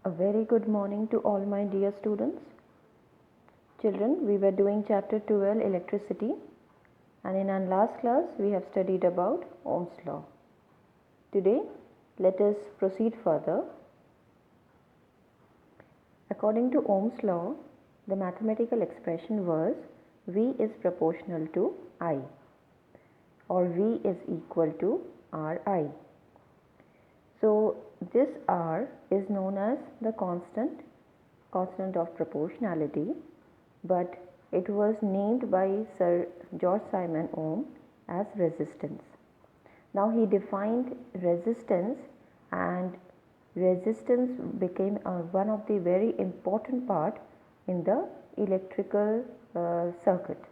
A very good morning to all my dear students. Children, we were doing chapter 12 electricity, and in our last class we have studied about Ohm's law. Today let us proceed further. According to Ohm's law, the mathematical expression was V is proportional to I, or V is equal to Ri. So this R is known as the constant of proportionality, but it was named by Sir George Simon Ohm as resistance. Now he defined resistance, and resistance became one of the very important part in the electrical circuit.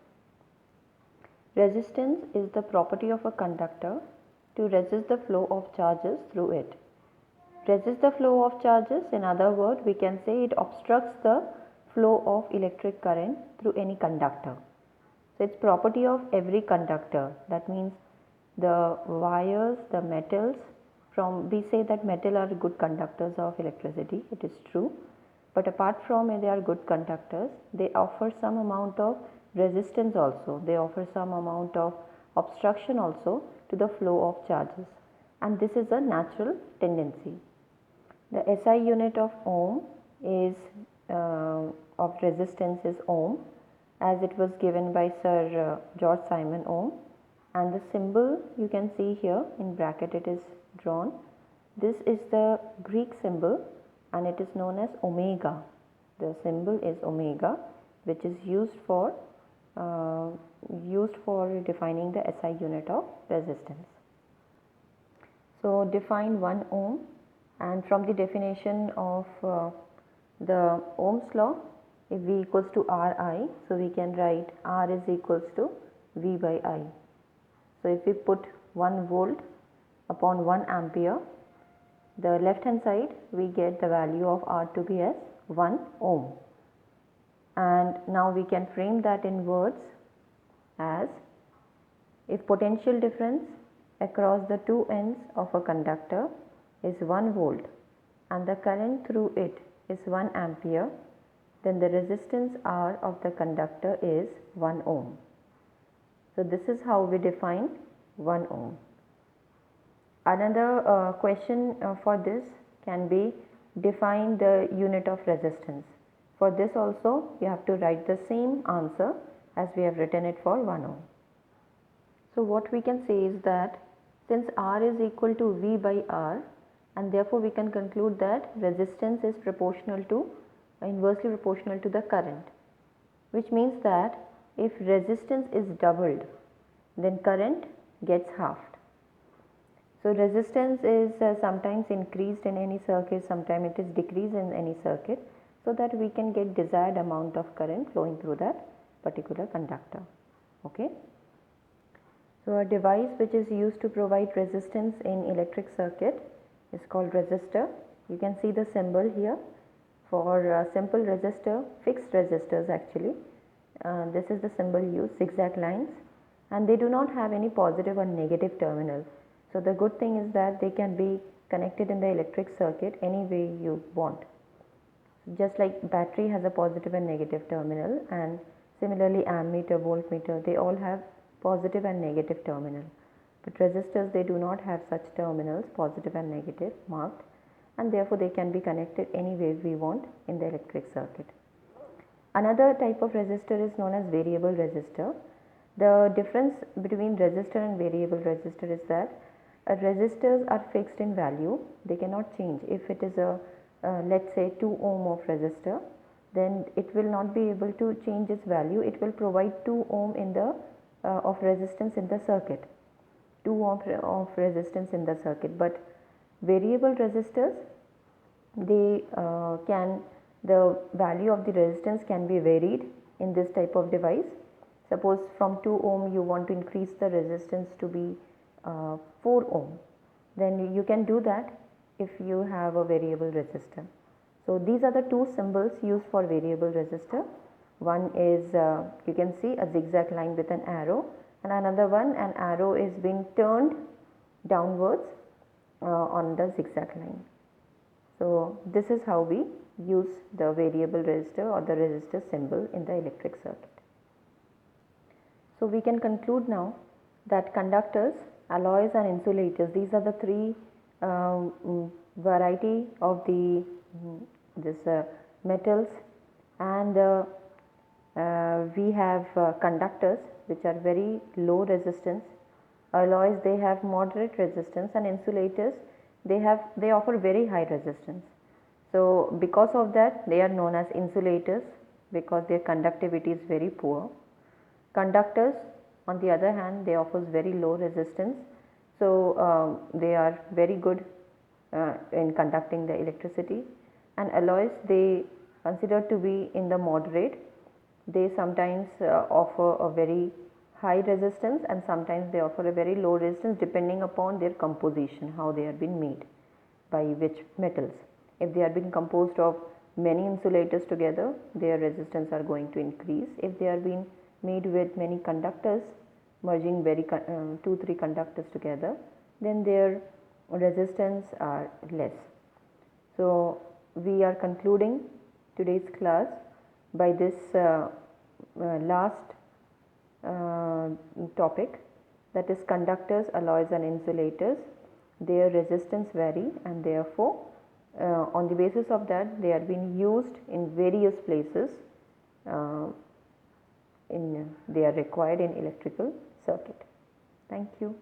Resistance is the property of a conductor to resist the flow of charges through it. Resist the flow of charges, in other words, we can say it obstructs the flow of electric current through any conductor. So it's property of every conductor. That means the wires, the metals, we say that metal are good conductors of electricity, it is true, but apart from they are good conductors, they offer some amount of resistance also, they offer some amount of obstruction also to the flow of charges, and this is a natural tendency. The SI unit of ohm is of resistance is ohm, as it was given by Sir George Simon Ohm, and the symbol you can see here in bracket it is drawn. This is the Greek symbol and it is known as omega. The symbol is omega, which is used for defining the SI unit of resistance. So define 1 ohm, and from the definition of the Ohm's law, if V equals to Ri, so we can write R is equals to V by I. So if we put 1 volt upon 1 ampere, the left hand side we get the value of R to be as 1 ohm, and now we can frame that in words as, if potential difference across the two ends of a conductor is 1 volt and the current through it is 1 ampere, then the resistance R of the conductor is 1 ohm. So this is how we define 1 ohm. Another question for this can be, define the unit of resistance. For this also you have to write the same answer as we have written it for 1 ohm. So what we can say is that since R is equal to V by R, and therefore we can conclude that resistance is inversely proportional to the current, which means that if resistance is doubled, then current gets halved. So resistance is sometimes increased in any circuit, sometimes it is decreased in any circuit, so that we can get desired amount of current flowing through that particular conductor. Okay. So a device which is used to provide resistance in electric circuit is called resistor. You can see the symbol here. For simple resistor, fixed resistors actually, this is the symbol used, zigzag lines, and they do not have any positive or negative terminal. So the good thing is that they can be connected in the electric circuit any way you want. Just like battery has a positive and negative terminal, and similarly ammeter, voltmeter, they all have positive and negative terminal. But resistors, they do not have such terminals, positive and negative marked, and therefore they can be connected any way we want in the electric circuit. Another type of resistor is known as variable resistor. The difference between resistor and variable resistor is that resistors are fixed in value, they cannot change. If it is a let's say 2 ohm of resistor, then it will not be able to change its value, it will provide 2 ohm in the of resistance in the circuit, 2 ohm of resistance in the circuit. But variable resistors, they the value of the resistance can be varied in this type of device. Suppose from 2 ohm you want to increase the resistance to be 4 ohm, then you can do that if you have a variable resistor. So these are the two symbols used for variable resistor. One is you can see a zigzag line with an arrow, and another one, an arrow is being turned downwards on the zigzag line. So this is how we use the variable resistor or the resistor symbol in the electric circuit. So we can conclude now that conductors, alloys and insulators, these are the three variety of the metals, and we have conductors which are very low resistance, alloys they have moderate resistance, and insulators they offer very high resistance. So because of that they are known as insulators, because their conductivity is very poor. Conductors on the other hand, they offers very low resistance, so they are very good in conducting the electricity. And alloys they considered to be in the moderate, they sometimes offer a very high resistance and sometimes they offer a very low resistance depending upon their composition, how they have been made, by which metals. If they are being composed of many insulators together, their resistance are going to increase. If they are being made with many conductors, merging 2-3 conductors together, then their resistance are less. So we are concluding today's class by this last topic, that is conductors, alloys and insulators. Their resistance vary, and therefore on the basis of that they are being used in various places, they are required in electrical circuit. Thank you.